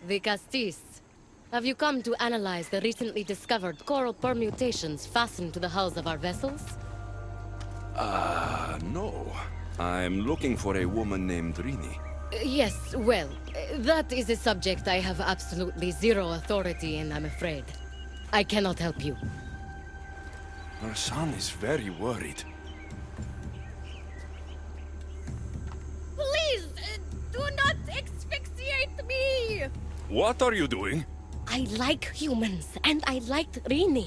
The Castis. Have you come to analyze the recently discovered coral permutations fastened to the hulls of our vessels? No. I'm looking for a woman named Rini. Yes, well, that is a subject I have absolutely zero authority in, I'm afraid. I cannot help you. Her son is very worried. Please, do not asphyxiate me! What are you doing? I like humans, and I liked Rini.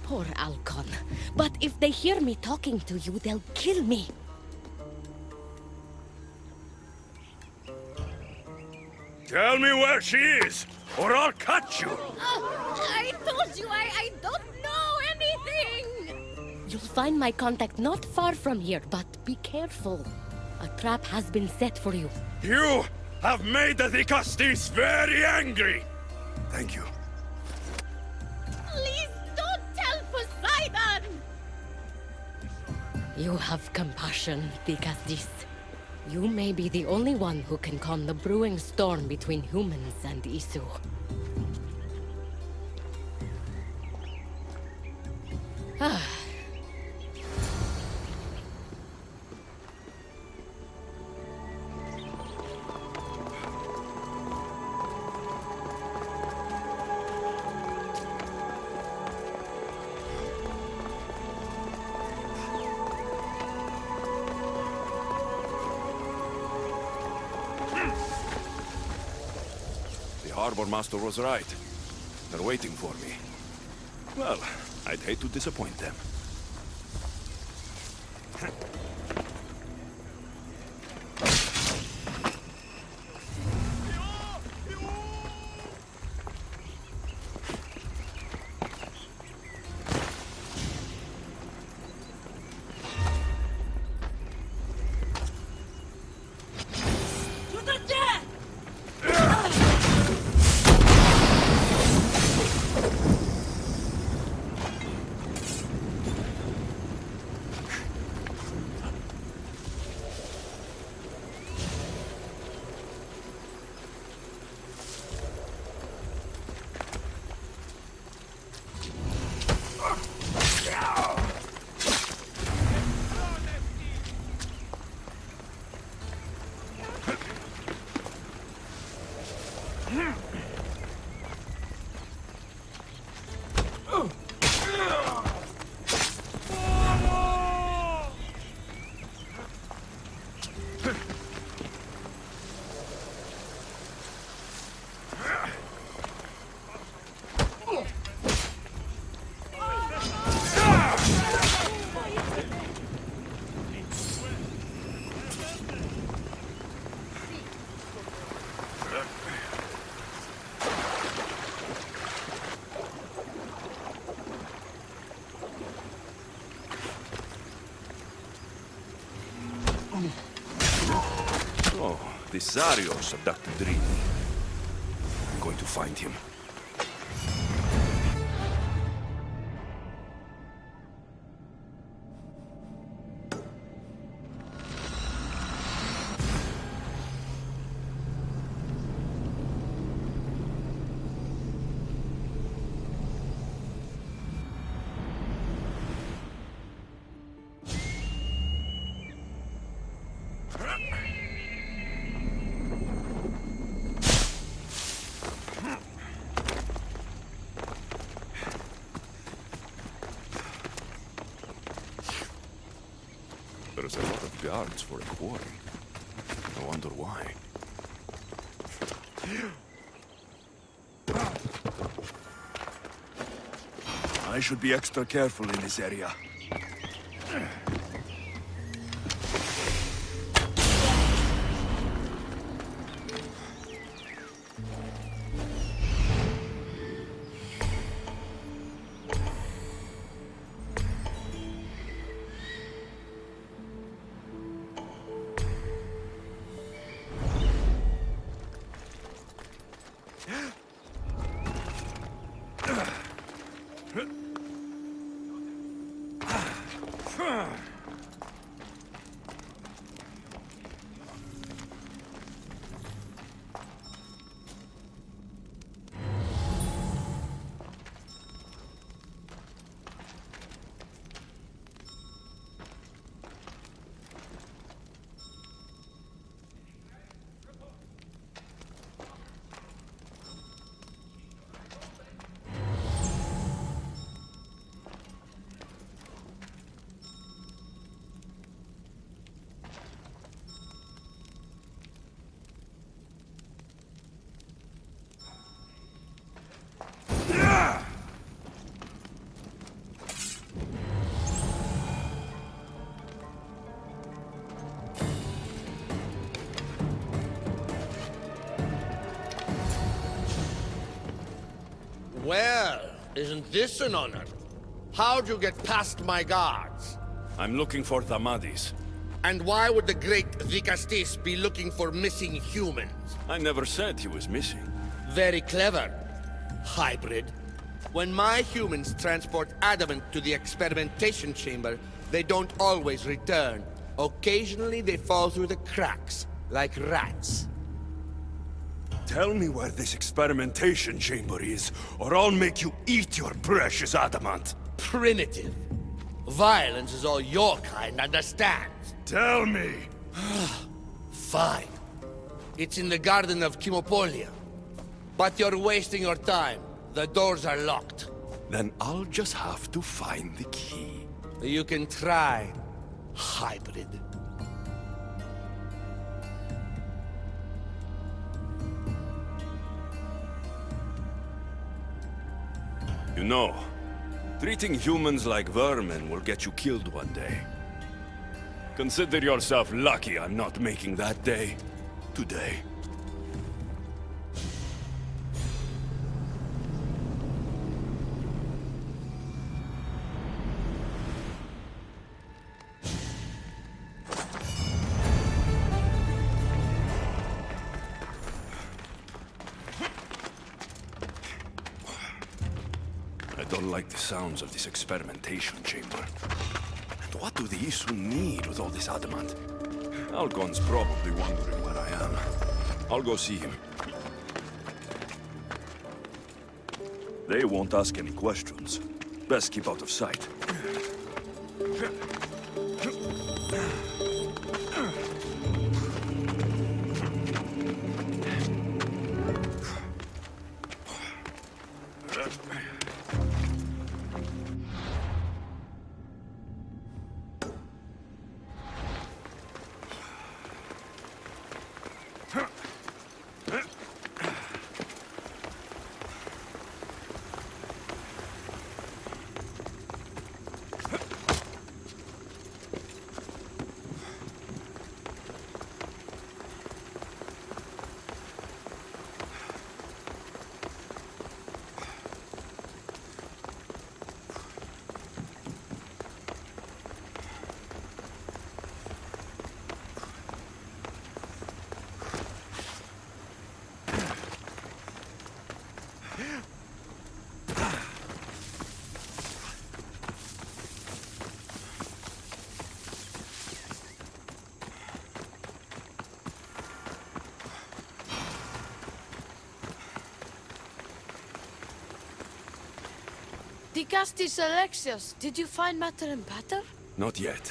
Poor Alcon. But if they hear me talking to you, they'll kill me. Tell me where she is, or I'll cut you! I told you I don't know anything! You'll find my contact not far from here, but be careful. A trap has been set for you. You have made the Castis very angry! Thank you. Please don't tell Poseidon! You have compassion, Ticastis. You may be the only one who can calm the brewing storm between humans and Isu. Ah. The harbor master was right. They're waiting for me. Well, I'd hate to disappoint them. Oh, the Zarios abducted Rini. I'm going to find him. There's a lot of guards for a quarry. I wonder why. I should be extra careful in this area. Isn't this an honor? How'd you get past my guards? I'm looking for Thamadis. And why would the great Vikastis be looking for missing humans? I never said he was missing. Very clever, hybrid. When my humans transport adamant to the experimentation chamber, they don't always return. Occasionally they fall through the cracks, like rats. Tell me where this experimentation chamber is, or I'll make you eat your precious adamant. Primitive. Violence is all your kind understands. Tell me! Fine. It's in the garden of Kimopolia. But you're wasting your time. The doors are locked. Then I'll just have to find the key. You can try, hybrid. You know, treating humans like vermin will get you killed one day. Consider yourself lucky I'm not making that day today. I don't like the sounds of this experimentation chamber. And what do the Isu need with all this adamant? Algon's probably wondering where I am. I'll go see him. They won't ask any questions. Best keep out of sight. Dicastis Alexios, did you find matter and patter? Not yet.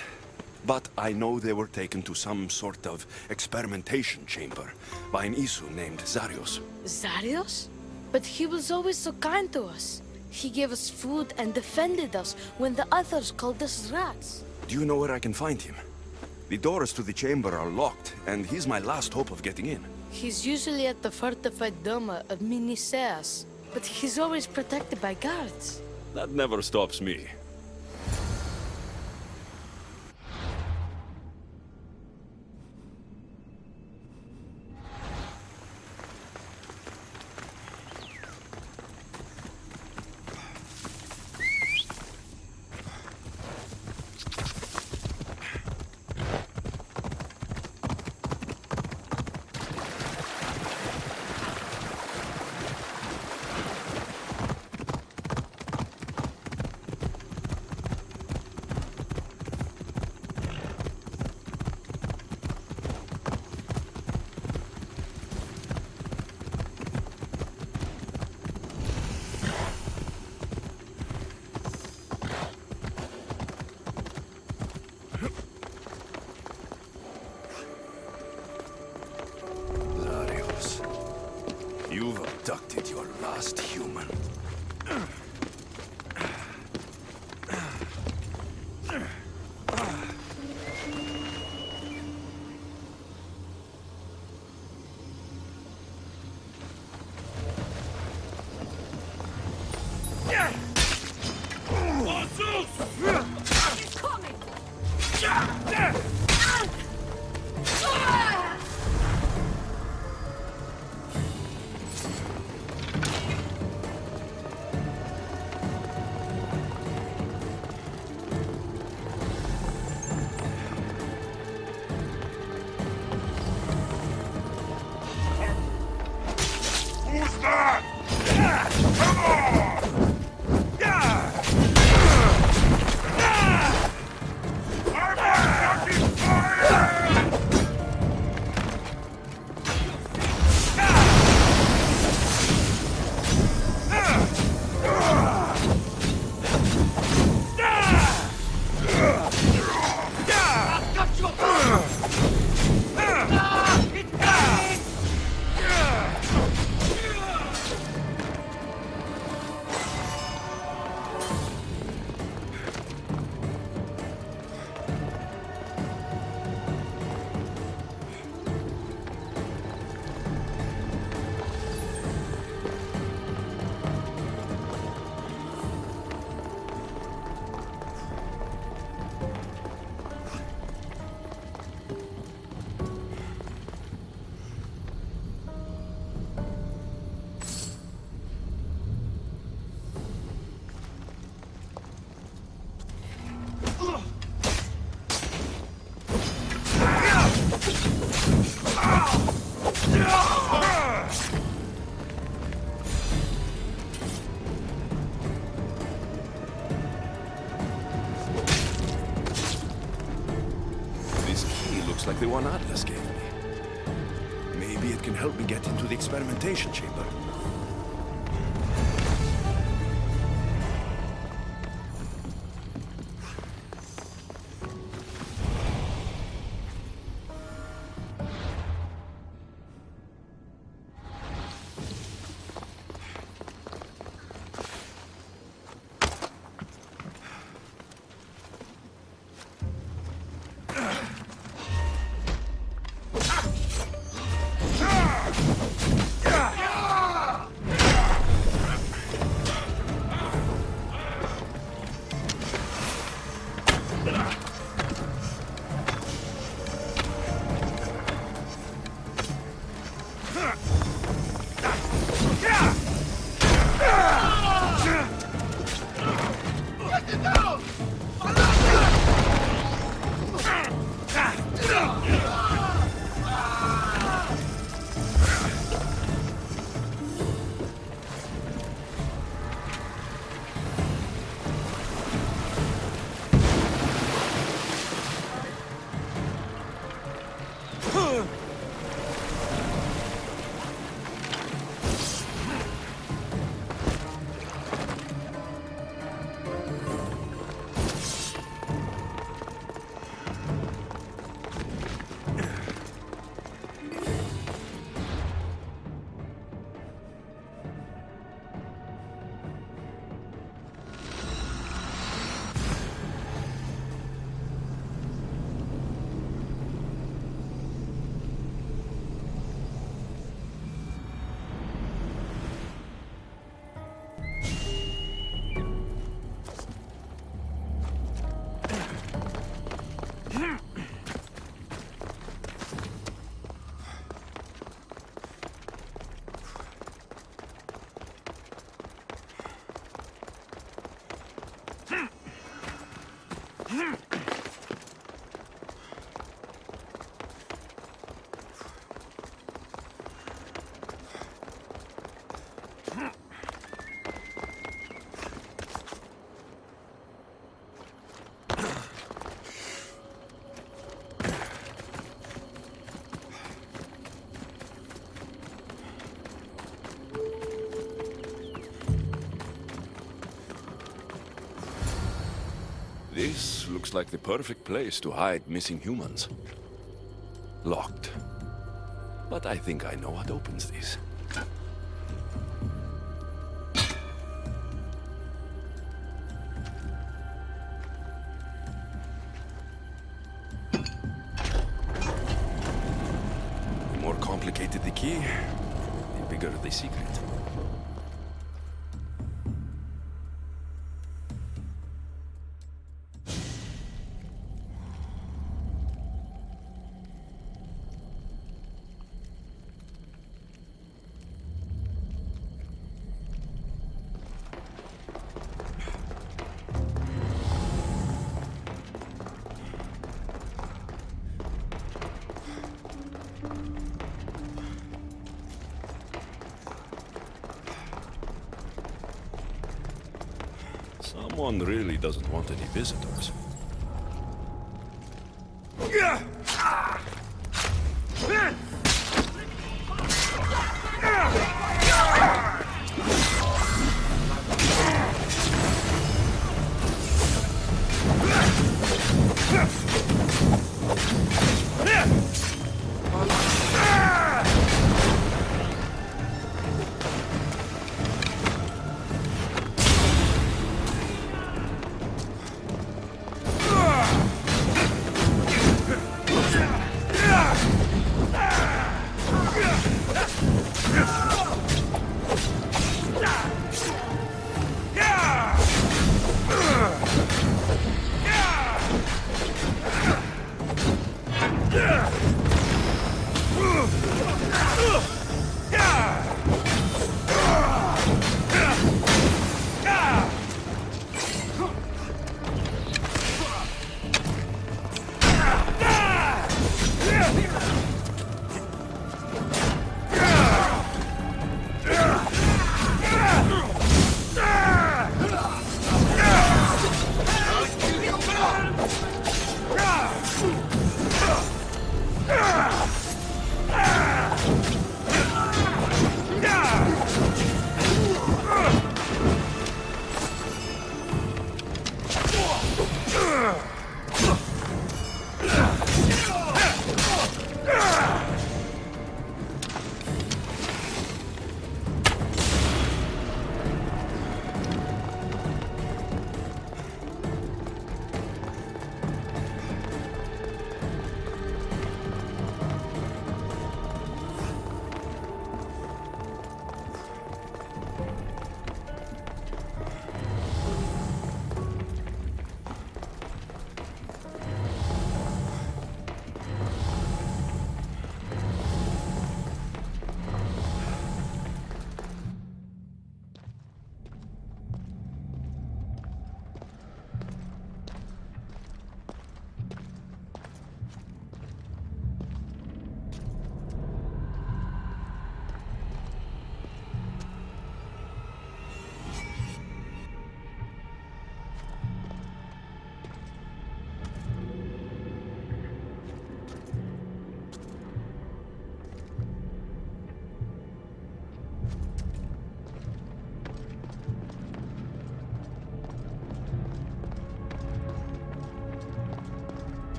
But I know they were taken to some sort of experimentation chamber by an Isu named Zarios. Zarios? But he was always so kind to us. He gave us food and defended us when the others called us rats. Do you know where I can find him? The doors to the chamber are locked, and he's my last hope of getting in. He's usually at the fortified Doma of Miniseas, but he's always protected by guards. That never stops me. You've abducted your last human. He's coming! looks like the one Atlas gave me. Maybe it can help me get into the experimentation chamber. This looks like the perfect place to hide missing humans. Locked. But I think I know what opens this. The more complicated the key, the bigger the secret. Someone really doesn't want any visitors.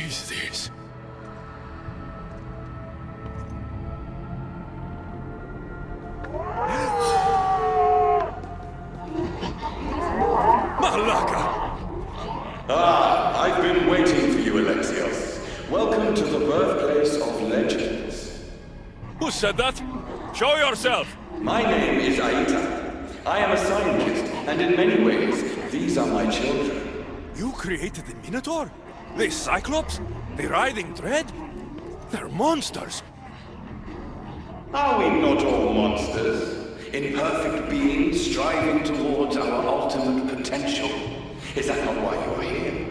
is this? Malaka! Ah, I've been waiting for you, Alexios. Welcome to the birthplace of legends. Who said that? Show yourself! My name is Aita. I am a scientist, and in many ways, these are my children. You created the Minotaur? The Cyclops? The Writhing Dread? They're monsters! Are we not all monsters? Imperfect beings striving towards our ultimate potential. Is that not why you are here?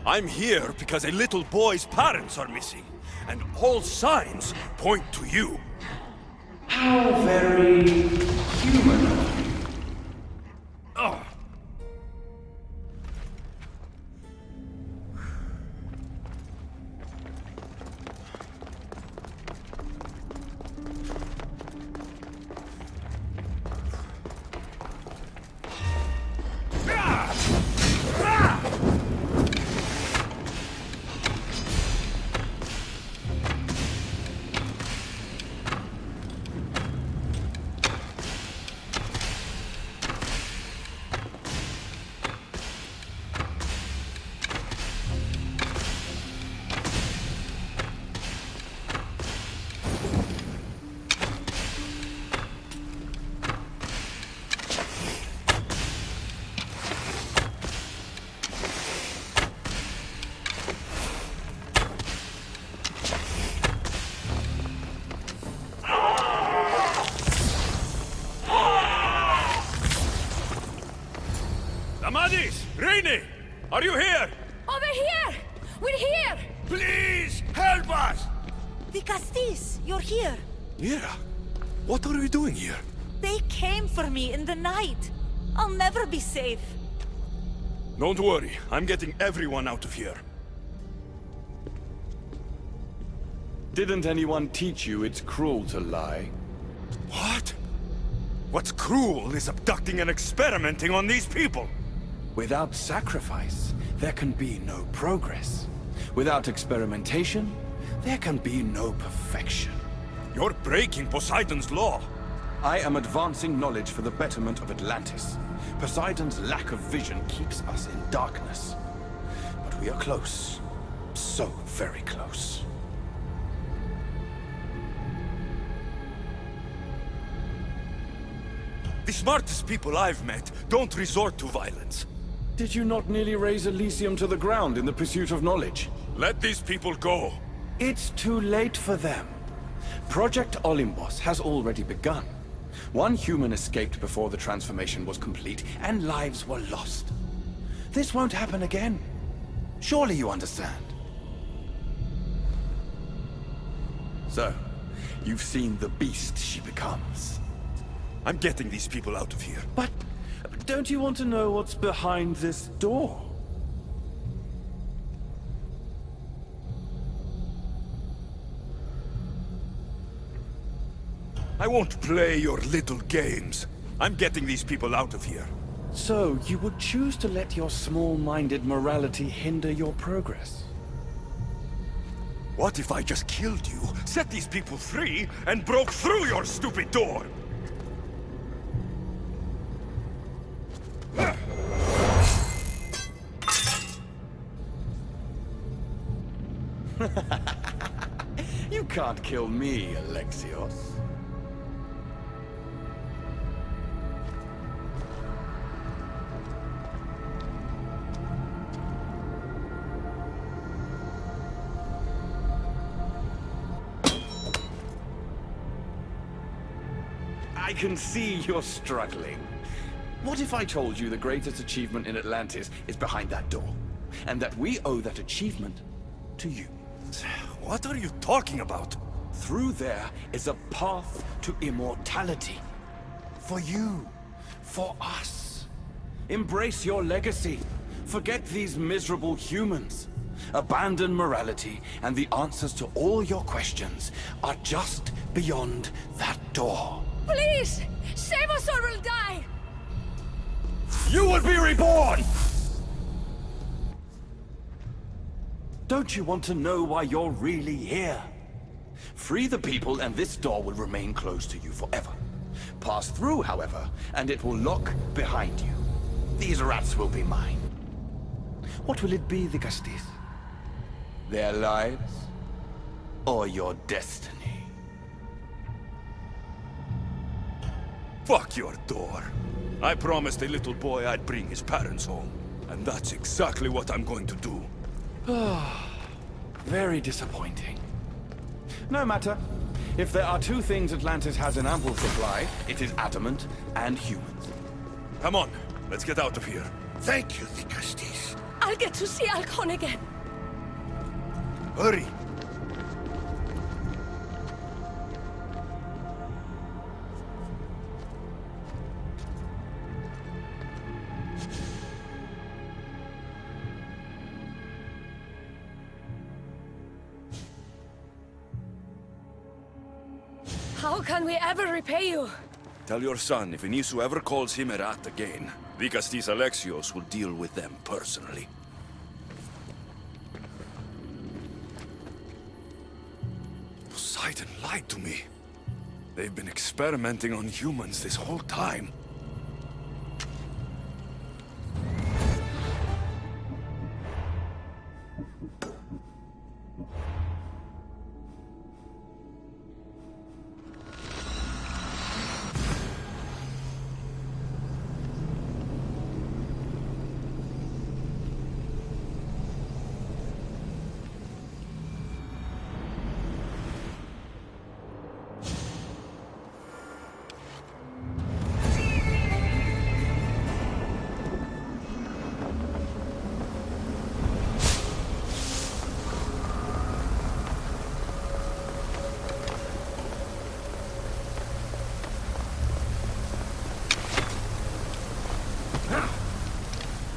I'm here because a little boy's parents are missing, and all signs point to you. How very human of you. Ugh. Amadis! Rainy! Are you here? Over here! We're here! Please, help us! The Castis, you're here. Mira, what are you doing here? They came for me in the night. I'll never be safe. Don't worry, I'm getting everyone out of here. Didn't anyone teach you it's cruel to lie? What? What's cruel is abducting and experimenting on these people. Without sacrifice, there can be no progress. Without experimentation, there can be no perfection. You're breaking Poseidon's law. I am advancing knowledge for the betterment of Atlantis. Poseidon's lack of vision keeps us in darkness. But we are close. So very close. The smartest people I've met don't resort to violence. Did you not nearly raise Elysium to the ground in the pursuit of knowledge? Let these people go. It's too late for them. Project Olympus has already begun. One human escaped before the transformation was complete, and lives were lost. This won't happen again. Surely you understand. So, you've seen the beast she becomes. I'm getting these people out of here. But don't you want to know what's behind this door? I won't play your little games. I'm getting these people out of here. So, you would choose to let your small-minded morality hinder your progress? What if I just killed you, set these people free, and broke through your stupid door? You can't kill me, Alexios. I can see you're struggling. What if I told you the greatest achievement in Atlantis is behind that door? And that we owe that achievement to you? What are you talking about? Through there is a path to immortality. For you. For us. Embrace your legacy. Forget these miserable humans. Abandon morality, and the answers to all your questions are just beyond that door. Please! Save us or we'll die! You will be reborn! Don't you want to know why you're really here? Free the people and this door will remain closed to you forever. Pass through, however, and it will lock behind you. These rats will be mine. What will it be, the Castis? Their lives? Or your destiny? Fuck your door. I promised a little boy I'd bring his parents home. And that's exactly what I'm going to do. Very disappointing. No matter. If there are two things Atlantis has in ample supply, it is adamant and humans. Come on, let's get out of here. Thank you, the Castis. I'll get to see Alcon again. Hurry. How can we ever repay you? Tell your son if Inisu ever calls him a rat again, Vicastis Alexios will deal with them personally. Poseidon lied to me. They've been experimenting on humans this whole time.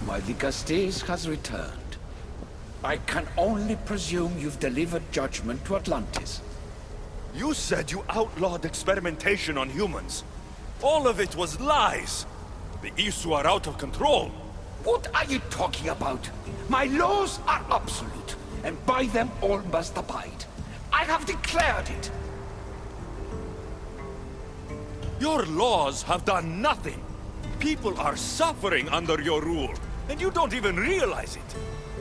My Vicastes has returned. I can only presume you've delivered judgment to Atlantis. You said you outlawed experimentation on humans. All of it was lies. The Isu are out of control. What are you talking about? My laws are absolute, and by them all must abide. I have declared it. Your laws have done nothing. People are suffering under your rule, and you don't even realize it.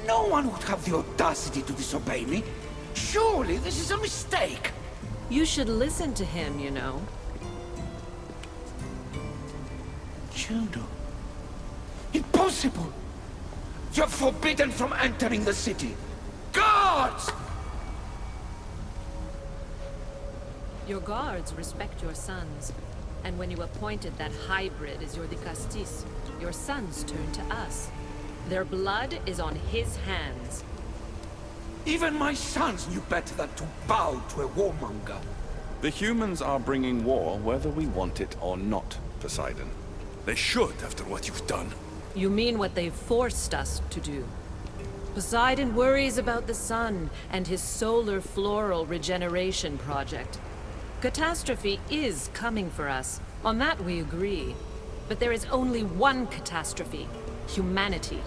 No one would have the audacity to disobey me. Surely this is a mistake. You should listen to him, you know. Juno. Impossible! You're forbidden from entering the city. Guards! Your guards respect your sons. And when you appointed that hybrid as your Dicastis, your sons turned to us. Their blood is on his hands. Even my sons knew better than to bow to a warmonger. The humans are bringing war whether we want it or not, Poseidon. They should, after what you've done. You mean what they've forced us to do. Poseidon worries about the sun and his solar floral regeneration project. Catastrophe is coming for us. On that we agree. But there is only one catastrophe. Humanity.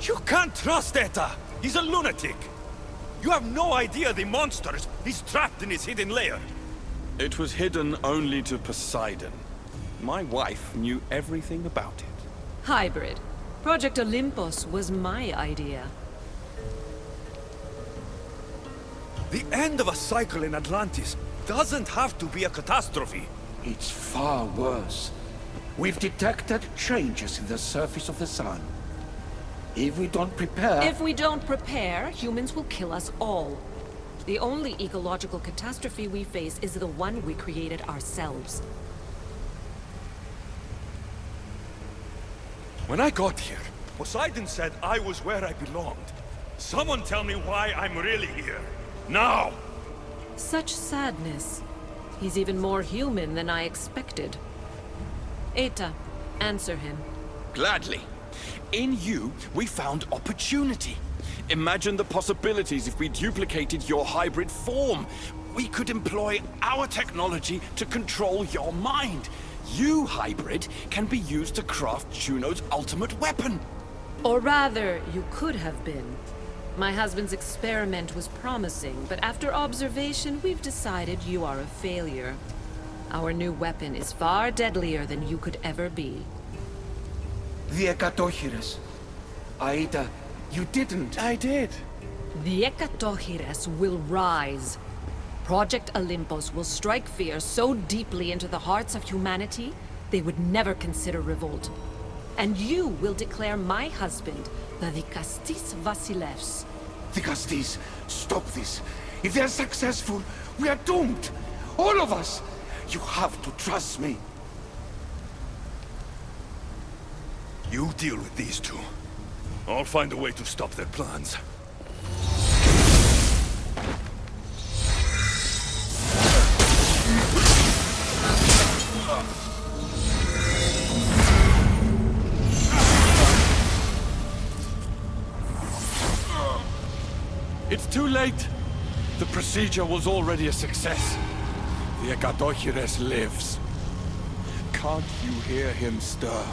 You can't trust Eta! He's a lunatic! You have no idea the monsters he's trapped in his hidden lair! It was hidden only to Poseidon. My wife knew everything about it. Hybrid. Project Olympus was my idea. The end of a cycle in Atlantis doesn't have to be a catastrophe. It's far worse. We've detected changes in the surface of the sun. If we don't prepare... If we don't prepare, humans will kill us all. The only ecological catastrophe we face is the one we created ourselves. When I got here, Poseidon said I was where I belonged. Someone tell me why I'm really here. Now! Such sadness. He's even more human than I expected. Eta, answer him. Gladly. In you, we found opportunity. Imagine the possibilities if we duplicated your hybrid form. We could employ our technology to control your mind. You, hybrid, can be used to craft Juno's ultimate weapon. Or rather, you could have been. My husband's experiment was promising, but after observation, we've decided you are a failure. Our new weapon is far deadlier than you could ever be. The Ekatochires. Aida, you didn't. I did. The Ekatochires will rise. Project Olympus will strike fear so deeply into the hearts of humanity, they would never consider revolt. And you will declare my husband the Vikastis Vasilevs. Vikastis, stop this. If they're successful, we are doomed. All of us. You have to trust me. You deal with these two. I'll find a way to stop their plans. It's too late. The procedure was already a success. The Ekatochires lives. Can't you hear him stir?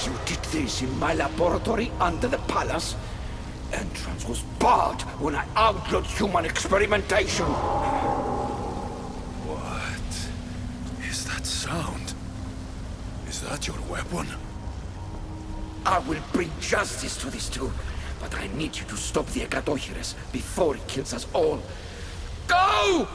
You did this in my laboratory under the palace. Entrance was barred when I outlawed human experimentation. What is that sound? Is that your weapon? I will bring justice to these two, but I need you to stop the Ekatochires before it kills us all. Go!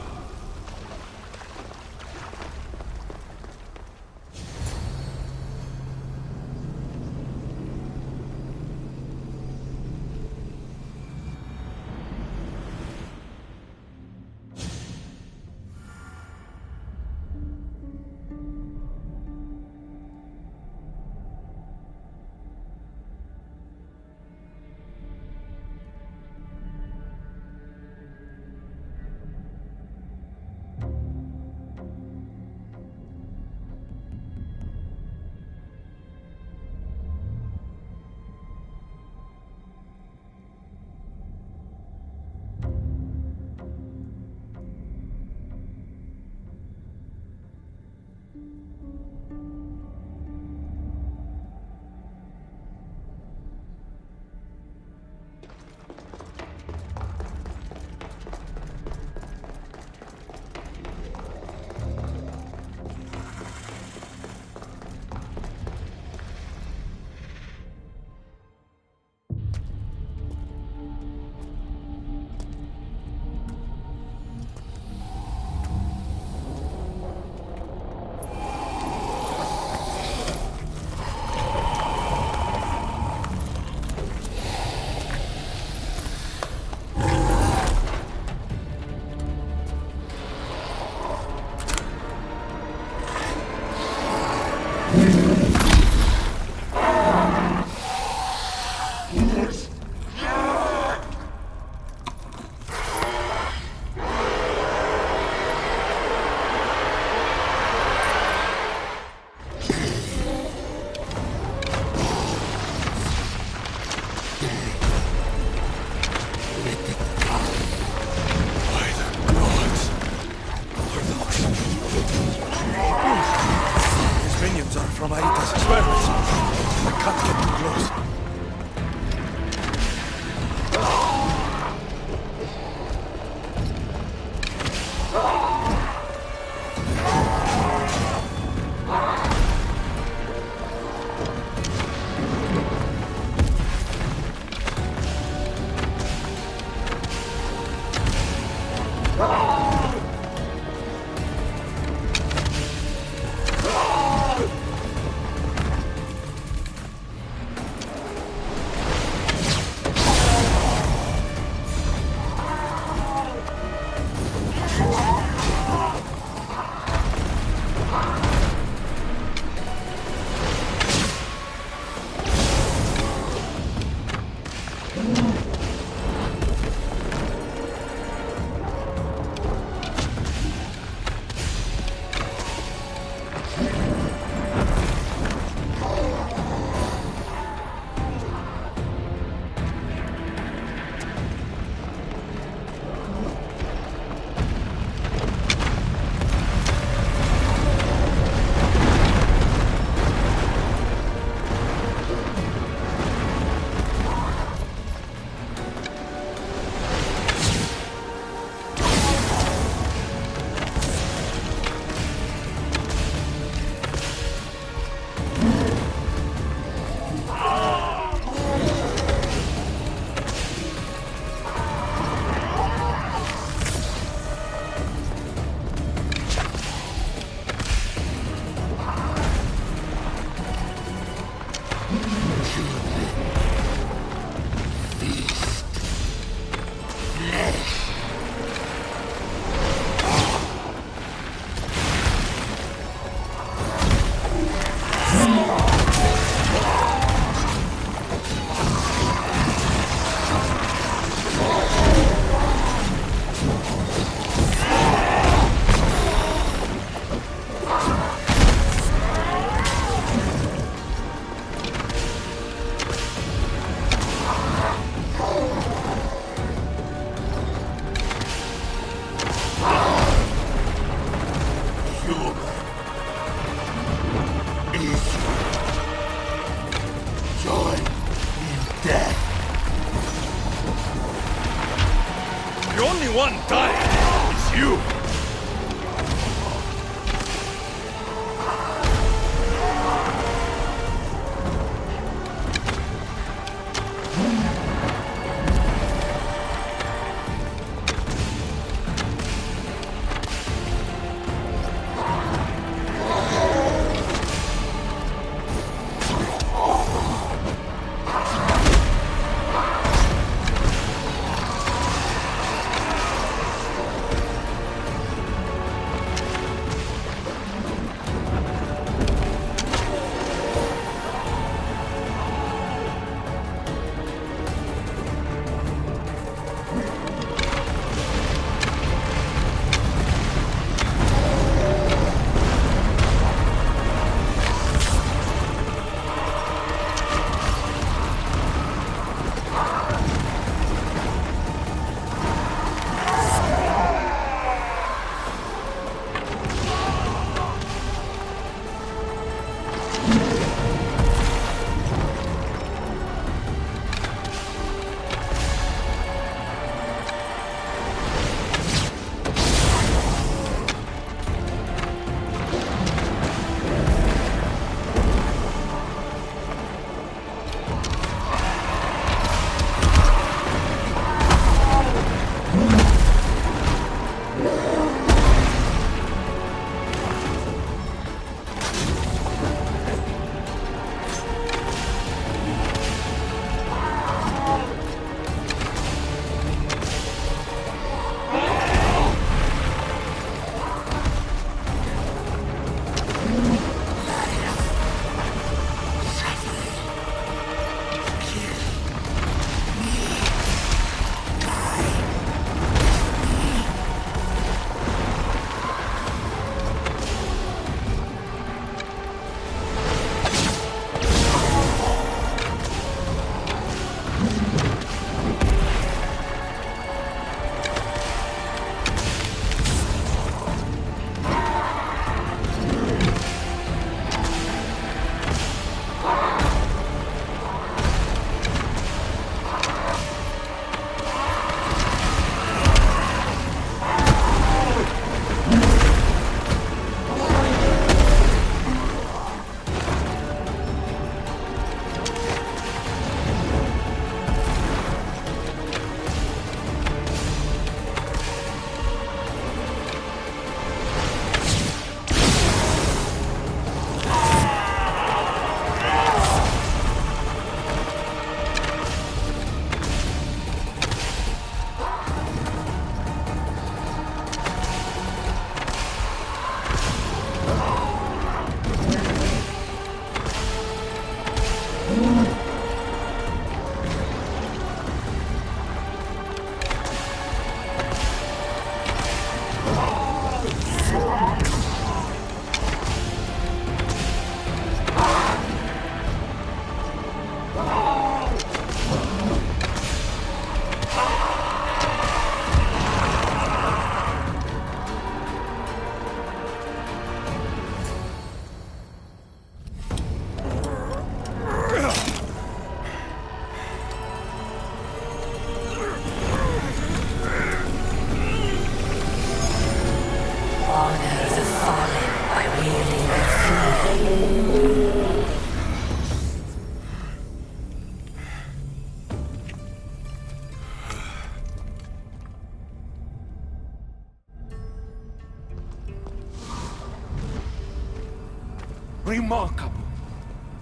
Remarkable.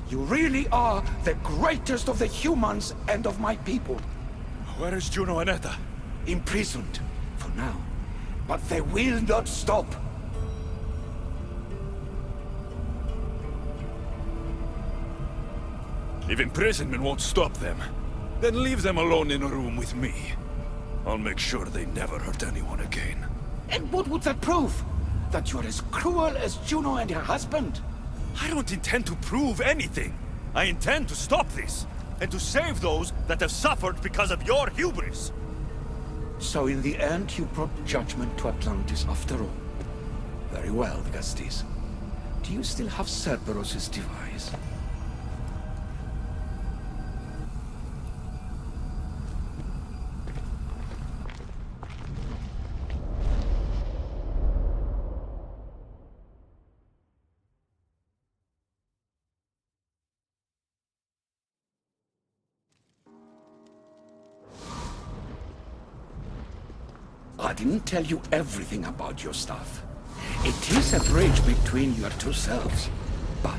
You really are the greatest of the humans and of my people. Where is Juno and Etta? Imprisoned, for now. But they will not stop. If imprisonment won't stop them, then leave them alone in a room with me. I'll make sure they never hurt anyone again. And what would that prove? That you're as cruel as Juno and her husband? I don't intend to prove anything. I intend to stop this, and to save those that have suffered because of your hubris. So in the end, you brought judgment to Atlantis after all. Very well, Gastis. Do you still have Cerberus' device? I didn't tell you everything about your stuff. It is a bridge between your two selves. But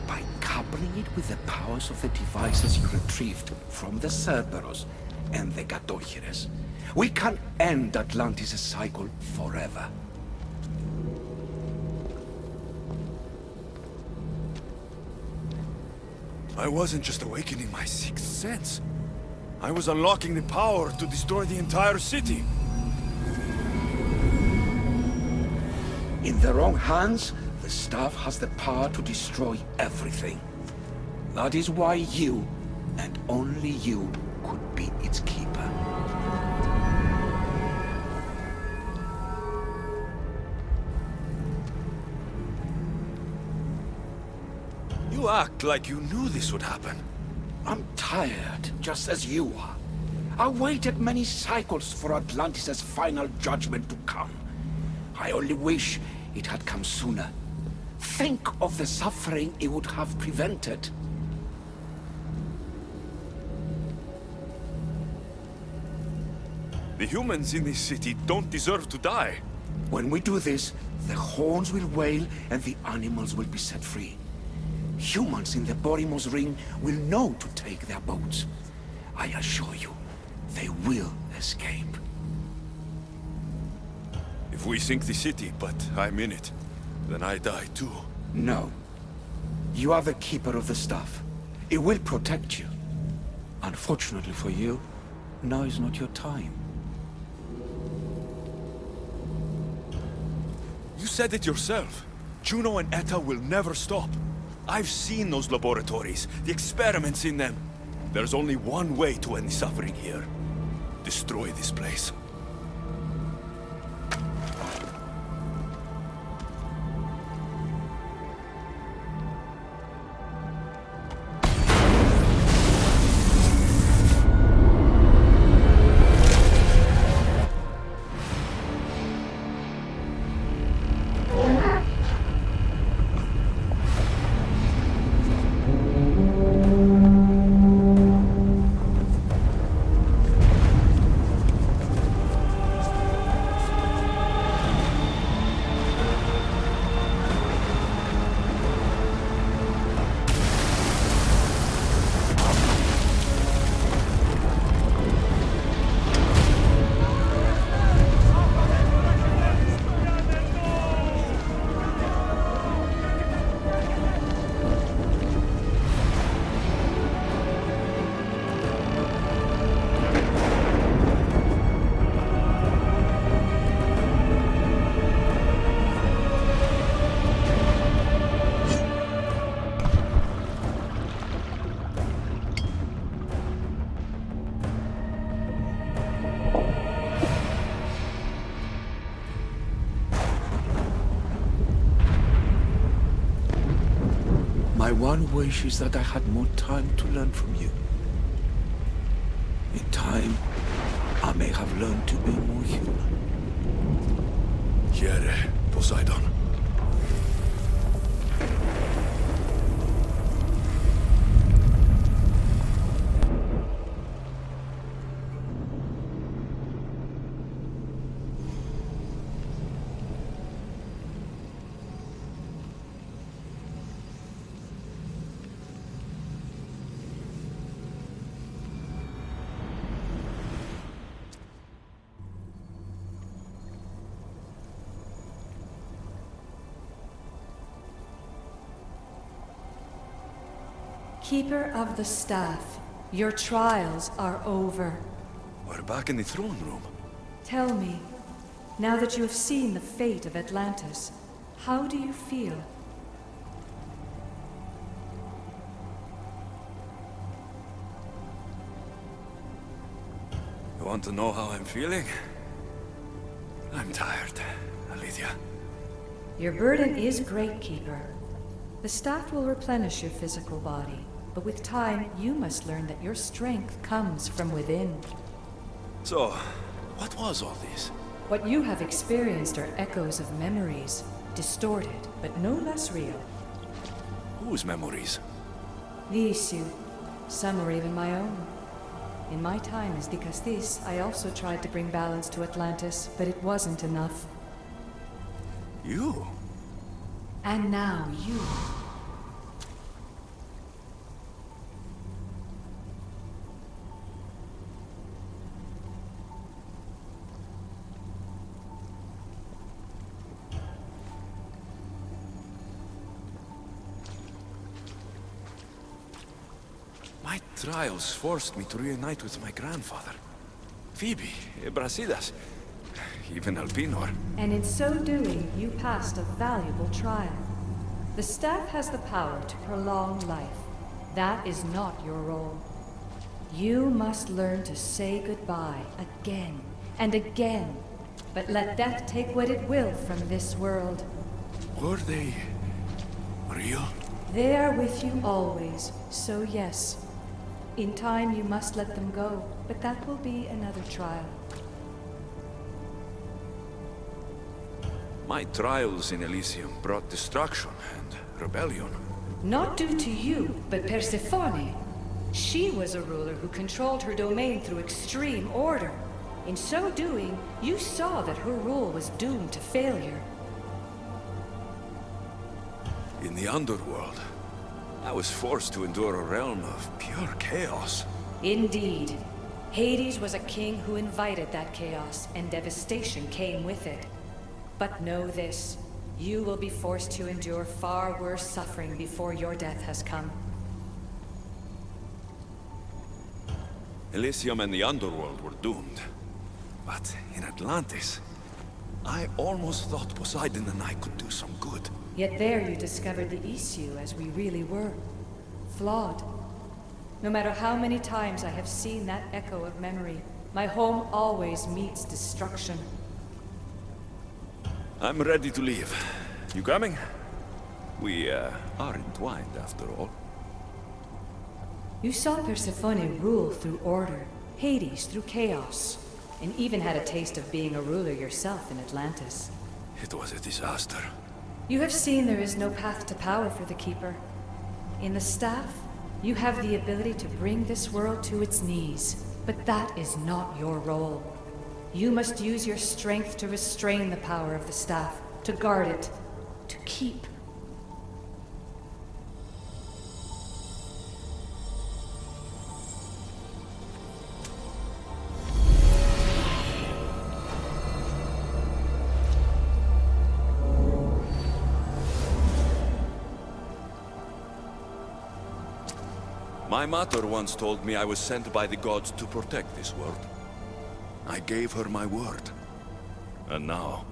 by coupling it with the powers of the devices you retrieved from the Cerberus and the Gatochires, we can end Atlantis' cycle forever. I wasn't just awakening my sixth sense. I was unlocking the power to destroy the entire city. In the wrong hands, the staff has the power to destroy everything. That is why you, and only you, could be its keeper. You act like you knew this would happen. I'm tired, just as you are. I waited many cycles for Atlantis' final judgment to come. I only wish it had come sooner. Think of the suffering it would have prevented. The humans in this city don't deserve to die. When we do this, the horns will wail and the animals will be set free. Humans in the Borimos Ring will know to take their boats. I assure you, they will escape. If we sink the city, but I'm in it, then I die too. No. You are the keeper of the staff. It will protect you. Unfortunately for you, now is not your time. You said it yourself. Juno and Etta will never stop. I've seen those laboratories, the experiments in them. There's only one way to end the suffering here. Destroy this place. My one wish is that I had more time to learn from you. In time, I may have learned to be more human. Here, Poseidon. Keeper of the Staff, your trials are over. We're back in the throne room. Tell me, now that you have seen the fate of Atlantis, how do you feel? You want to know how I'm feeling? I'm tired, Alethea. Your burden is great, Keeper. The staff will replenish your physical body, but with time, you must learn that your strength comes from within. So, what was all this? What you have experienced are echoes of memories, distorted, but no less real. Whose memories? The issue. Some are even my own. In my time as Dicastis, I also tried to bring balance to Atlantis, but it wasn't enough. You? And now you. My trials forced me to reunite with my grandfather. Phoebe, Brasidas, even Alpinor. And in so doing, you passed a valuable trial. The staff has the power to prolong life. That is not your role. You must learn to say goodbye again and again, but let death take what it will from this world. Were they real? They are with you always, so yes. In time you must let them go, but that will be another trial. My trials in Elysium brought destruction and rebellion. Not due to you, but Persephone. She was a ruler who controlled her domain through extreme order. In so doing, you saw that her rule was doomed to failure. In the underworld, I was forced to endure a realm of pure chaos. Indeed. Hades was a king who invited that chaos, and devastation came with it. But know this, you will be forced to endure far worse suffering before your death has come. Elysium and the underworld were doomed. But in Atlantis, I almost thought Poseidon and I could do some good. Yet there you discovered the issue as we really were. Flawed. No matter how many times I have seen that echo of memory, my home always meets destruction. I'm ready to leave. You coming? We, are entwined after all. You saw Persephone rule through order, Hades through chaos, and even had a taste of being a ruler yourself in Atlantis. It was a disaster. You have seen there is no path to power for the Keeper. In the staff, you have the ability to bring this world to its knees, but that is not your role. You must use your strength to restrain the power of the staff, to guard it, to keep. My mother once told me I was sent by the gods to protect this world. I gave her my word. And now,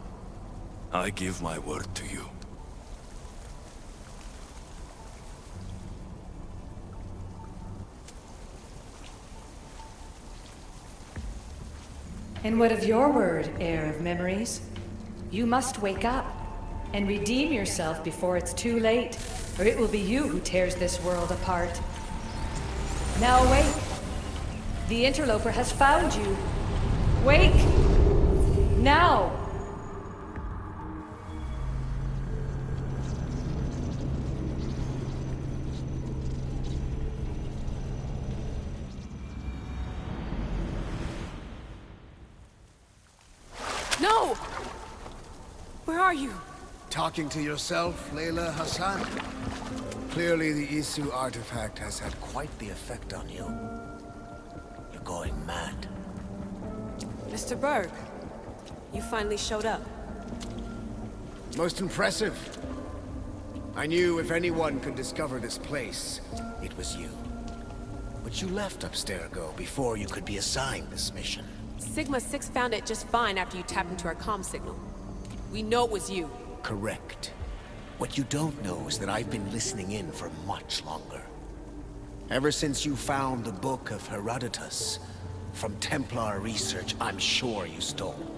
I give my word to you. And what of your word, heir of memories? You must wake up and redeem yourself before it's too late, or it will be you who tears this world apart. Now awake! The interloper has found you. Wake! Now! No! Where are you? Talking to yourself, Layla Hassan? Clearly the Isu artifact has had quite the effect on you. You're going mad. Mr. Berg, you finally showed up. Most impressive. I knew if anyone could discover this place, it was you. But you left Abstergo before you could be assigned this mission. Sigma 6 found it just fine after you tapped into our comm signal. We know it was you. Correct. What you don't know is that I've been listening in for much longer. Ever since you found the Book of Herodotus, from Templar research I'm sure you stole.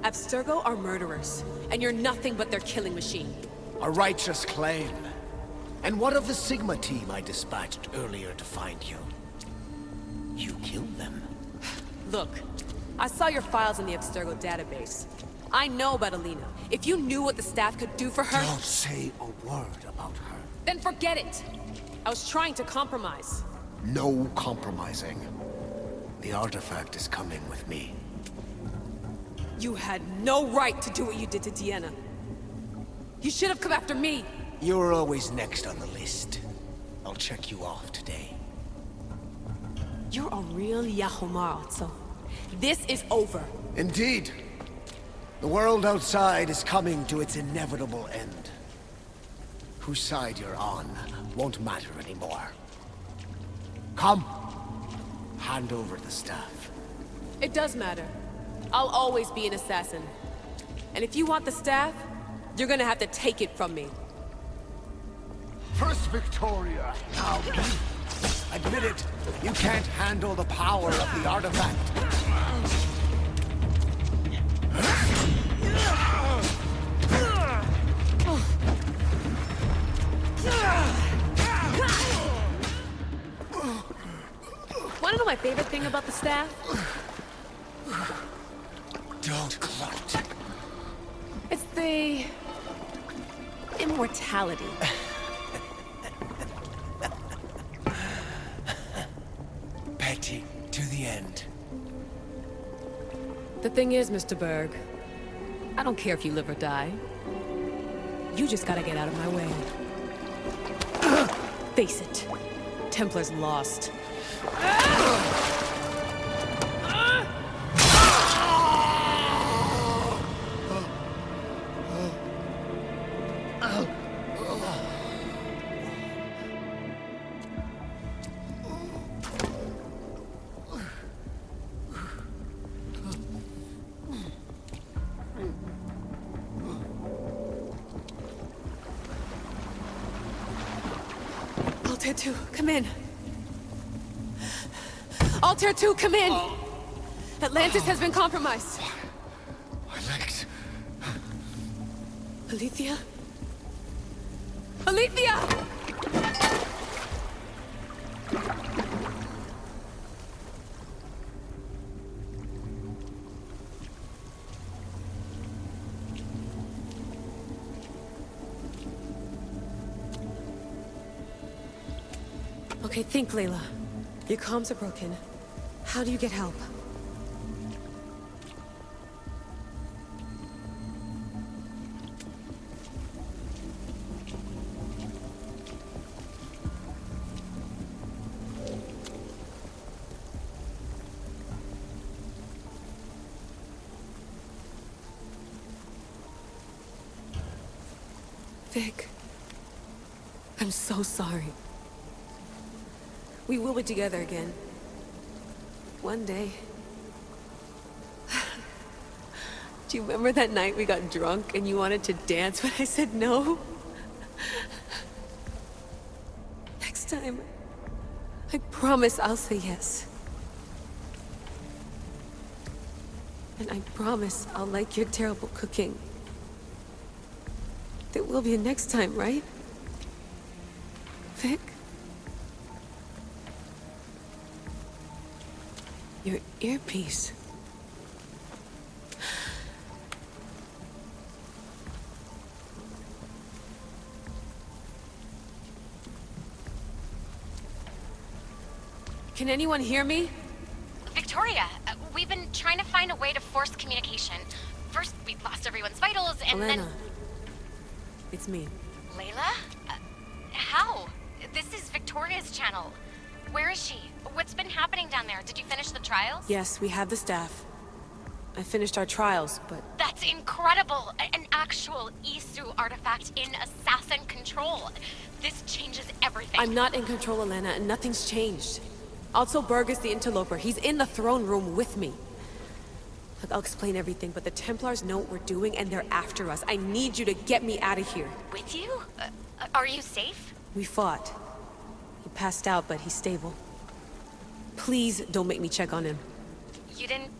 Abstergo are murderers, and you're nothing but their killing machine. A righteous claim. And what of the Sigma team I dispatched earlier to find you? You killed them. Look, I saw your files in the Abstergo database. I know about Alina. If you knew what the staff could do for her... Don't say a word about her. Then forget it! I was trying to compromise. No compromising. The artifact is coming with me. You had no right to do what you did to Deanna. You should have come after me! You're always next on the list. I'll check you off today. You're a real Yahomar, so this is over. Indeed. The world outside is coming to its inevitable end. Whose side you're on won't matter anymore. Come. Hand over the staff. It does matter. I'll always be an assassin. And if you want the staff, you're gonna have to take it from me. First Victoria, now me. Admit it, you can't handle the power of the artifact. Wanna know my favorite thing about the staff? Don't gloat. It's the... immortality. Petty to the end. The thing is, Mr. Berg, I don't care if you live or die. You just gotta get out of my way. Face it, Templar's lost. Altair 2, come in. Altair 2, come in! Atlantis has been compromised. My legs. Alethea? Alethea! Okay, think, Layla. Your comms are broken. How do you get help? Vic, I'm so sorry. We will be together again. One day. Do you remember that night we got drunk and you wanted to dance, but I said no? Next time, I promise I'll say yes. And I promise I'll like your terrible cooking. There will be a next time, right? Vic? Your earpiece. Can anyone hear me? Victoria, we've been trying to find a way to force communication. First, we lost everyone's vitals, and Elena. then... It's me. Layla? How? This is Victoria's channel. Where is she? What's been happening down there? Did you finish the trials? Yes, we have the staff. I finished our trials, but... That's incredible! An actual Isu artifact in assassin control. This changes everything. I'm not in control, Elena, and nothing's changed. Also, Burgess the Interloper, he's in the throne room with me. Look, I'll explain everything, but the Templars know what we're doing, and they're after us. I need you to get me out of here. With you? Are you safe? We fought. He passed out, but he's stable. Please don't make me check on him. You didn't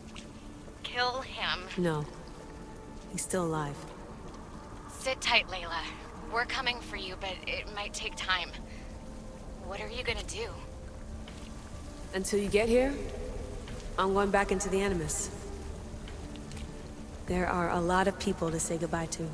kill him? No. He's still alive. Sit tight, Layla. We're coming for you, but it might take time. What are you gonna do? Until you get here, I'm going back into the Animus. There are a lot of people to say goodbye to.